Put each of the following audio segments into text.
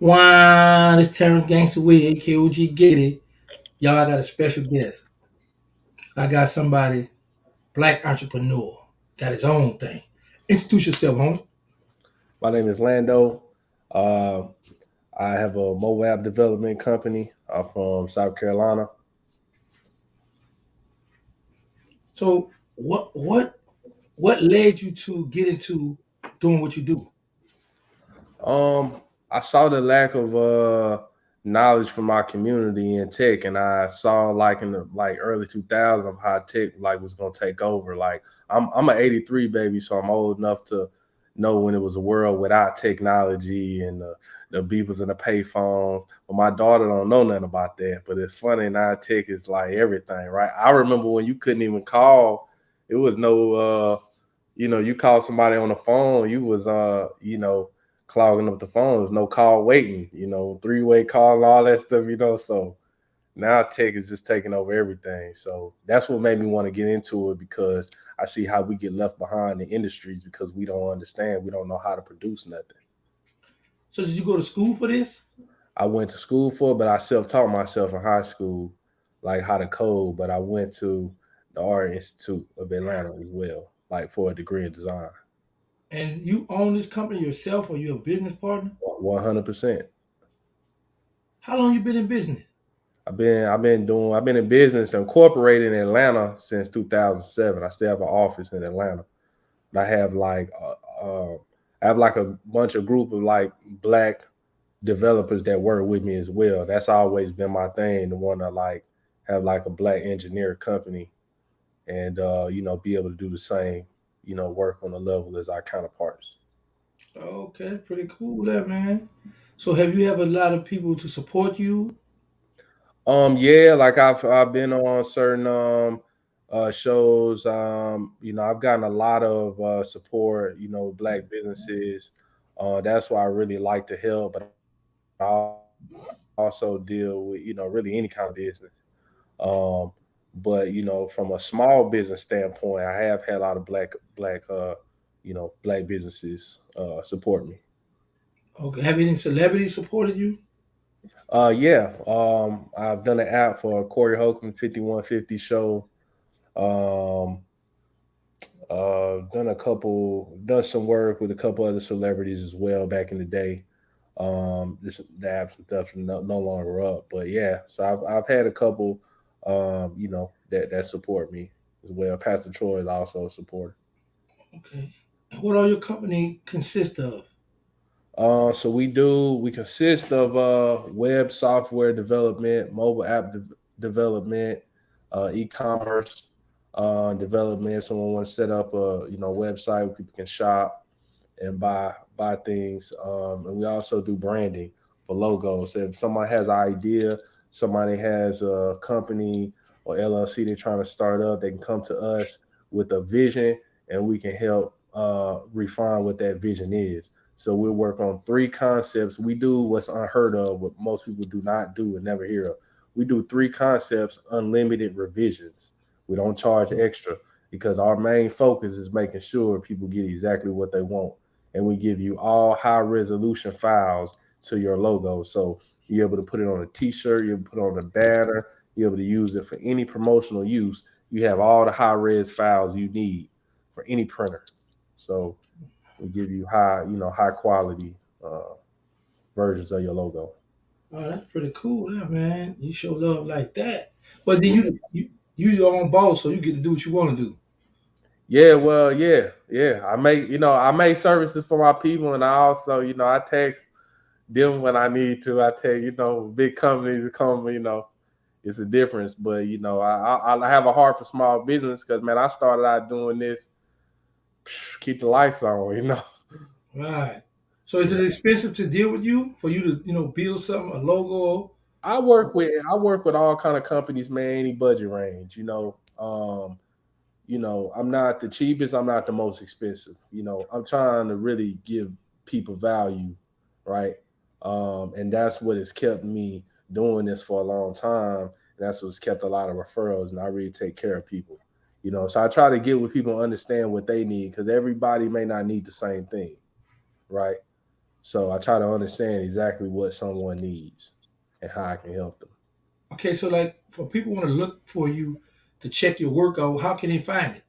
Wow, this Terrance Gangsta Williams, AKOG Get It. Y'all, I got a special guest. I got somebody, black entrepreneur, got his own thing. Introduce yourself, homie. My name is Lando. Uh, I have a mobile app development company. I'm from South Carolina. So, what led you to get into doing what you do? I saw the lack of knowledge from my community in tech, and I saw like in the early 2000s of how tech was gonna take over. Like I'm an '83 baby, so I'm old enough to know when it was a world without technology and the beepers and the payphones. But my daughter don't know nothing about that. But it's funny now, tech is like everything, right? I remember when you couldn't even call. It was no, you call somebody on the phone, you was clogging up the phones, no call waiting, three-way call and all that stuff, So now tech is just taking over everything. So that's what made me want to get into it because I see how we get left behind in industries because we don't understand, we don't know how to produce nothing. So, did you go to school for this? I went to school for it, but I self-taught myself in high school, like how to code. But I went to the Art Institute of Atlanta as well, like for a degree in design. And you own this company yourself, or you a business partner? 100%. How long you been in business? I've been in business incorporated in Atlanta since 2007. I still have an office in Atlanta. But I have like a bunch of group of like black developers that work with me as well. That's always been my thing, to want to like have like a black engineer company and be able to do the same, work on the level as our counterparts. Okay, that's pretty cool, there, man. So, have you have a lot of people to support you? Yeah, like I've been on certain shows. I've gotten a lot of support, black businesses. That's why I really like to help, but I also deal with, really any kind of business. Um, but from a small business standpoint, I have had a lot of black businesses support me. Okay, have any celebrities supported you? Yeah. I've done an app for Corey Holcomb 5150 show. Um, done some work with a couple other celebrities as well back in the day. This the apps and stuff no longer up, but yeah. So I've had a couple, that support me as well. Pastor Troy is also a supporter. Okay. And what all your company consist of? So we consist of web software development, mobile app development, e-commerce development. Someone wants to set up a website where people can shop and buy things. And we also do branding for logos. So if someone has an idea, somebody has a company or LLC they're trying to start up, they can come to us with a vision, and we can help refine what that vision is. So we work on three concepts. We do what's unheard of, what most people do not do and never hear of. We do three concepts, unlimited revisions. We don't charge extra because our main focus is making sure people get exactly what they want. And we give you all high resolution files to your logo. So you're able to put it on a t-shirt, you're able to put it on a banner, you're able to use it for any promotional use. You have all the high res files you need for any printer. So we give you high quality versions of your logo. Oh, that's pretty cool, yeah, man. You show love like that. But then you your own boss, so you get to do what you want to do. Yeah, well, yeah. I make services for my people, and I also, I text them when I need to. I tell big companies come, it's a difference. But I have a heart for small business because man, I started out doing this, keep the lights on. Right. So is it expensive to deal with you for you to build something, a logo? I work with all kind of companies, man, any budget range. I'm not the cheapest, I'm not the most expensive. I'm trying to really give people value, right? And that's what has kept me doing this for a long time. And that's what's kept a lot of referrals, and I really take care of people. So I try to get with people, understand what they need, because everybody may not need the same thing, right? So I try to understand exactly what someone needs and how I can help them. Okay, so like for people want to look for you to check your work out, how can they find it?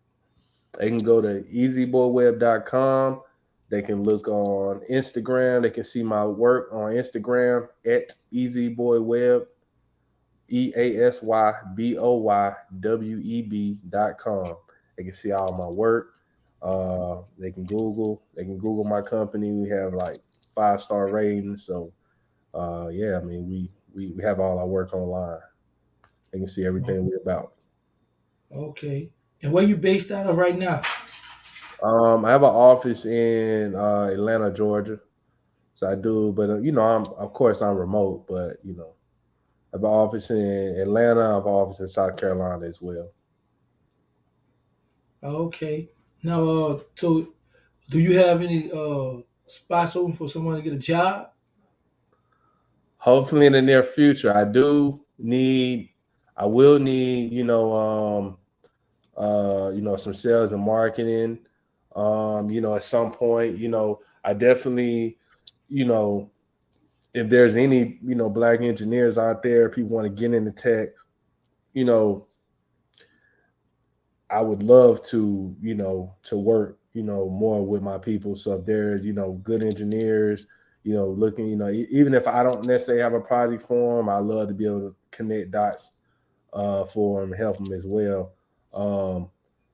They can go to easyboyweb.com. They can look on Instagram. They can see my work on Instagram at easyboyweb, EASYBOYWEB.com. They can see all my work. They can Google my company. We have like 5-star ratings. So yeah, I mean we have all our work online. They can see everything we're about. Okay. And where you based out of right now? I have an office in Atlanta, Georgia. So I do, but I'm of course I'm remote, but I have an office in Atlanta. I have an office in South Carolina as well. Okay. Now, so do you have any spots open for someone to get a job? Hopefully, in the near future, I will need, some sales and marketing. At some point, I definitely, you know, if there's any, black engineers out there, people want to get into tech, you know, I would love to, to work, more with my people. So if there's, good engineers, looking, even if I don't necessarily have a project for them, I love to be able to connect dots for them and help them as well. Um,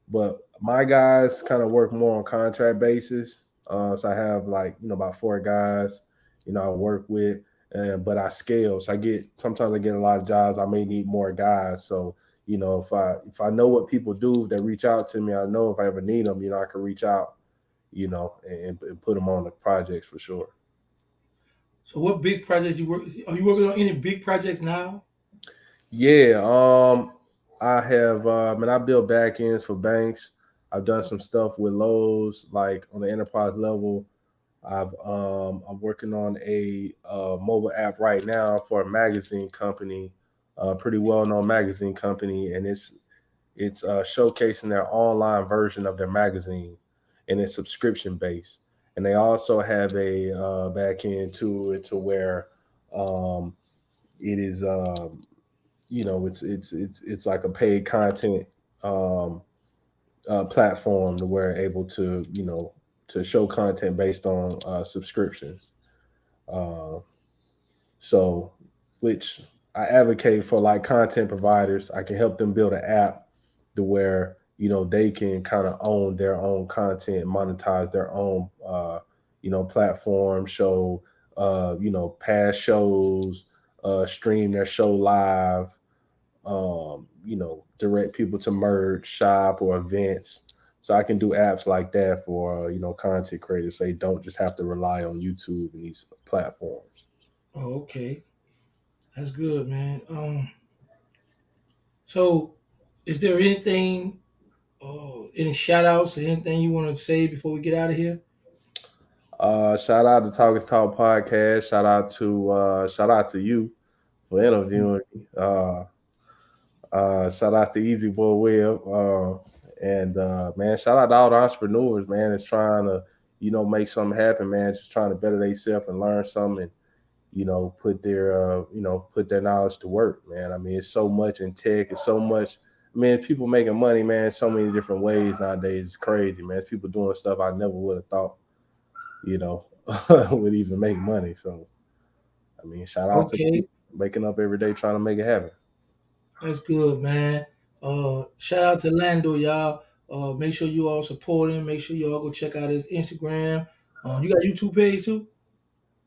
but my guys kind of work more on contract basis. So I have like, about 4 guys, I work with, but I scale. So sometimes I get a lot of jobs. I may need more guys. So, if I know what people do that reach out to me, I know if I ever need them, I can reach out, and put them on the projects for sure. So what big projects you work? Are you working on any big projects now? Yeah, I have. I build back ends for banks. I've done some stuff with Lowe's, like on the enterprise level. I'm working on a mobile app right now for a magazine company, a pretty well known magazine company, and it's showcasing their online version of their magazine, and it's subscription based. And they also have a back end to it to where um, it is it's like a paid content um, platform to where able to to show content based on subscriptions. Uh, so, which I advocate for like content providers. I can help them build an app to where they can kind of own their own content, monetize their own platform, show past shows, stream their show live, direct people to merge, shop, or events. So I can do apps like that for content creators, so they don't just have to rely on YouTube and these platforms. Oh, okay, that's good, man. So is there anything, any shout outs or anything you want to say before we get out of here? Shout out to Talkers Talk Podcast. Shout out to you for interviewing me. Shout out to Easy Boy Web. And man, shout out to all the entrepreneurs, man, that's trying to, make something happen, man, just trying to better themselves and learn something and, put their knowledge to work, man. I mean, it's so much in tech, it's so much, man, people making money, man, so many different ways nowadays. It's crazy, man. It's people doing stuff I never would have thought, you know, would even make money. So, I mean, shout out to Okay, people waking up every day trying to make it happen. that's good, man. Shout out to Lando, y'all. Make sure you all support him. Make sure you all go check out his Instagram. You got YouTube page too?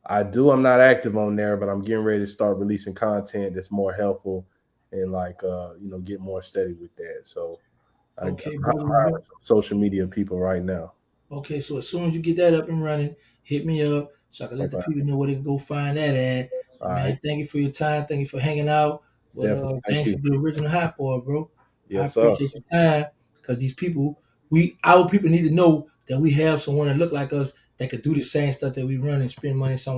I do. I'm not active on there, but I'm getting ready to start releasing content that's more helpful and like get more steady with that. So I'm Okay, brother. hiring some social media people right now. Okay, so as soon as you get that up and running, hit me up so I can let the Okay. people know where they can go find that at. All And right. man, thank you for your time. Thank you for hanging out with Definitely. Thank Gangsta you. the original hot boy, bro. I Yes, sir. appreciate your time because these people, our people need to know that we have someone that look like us that could do the same stuff that we run and spend money somewhere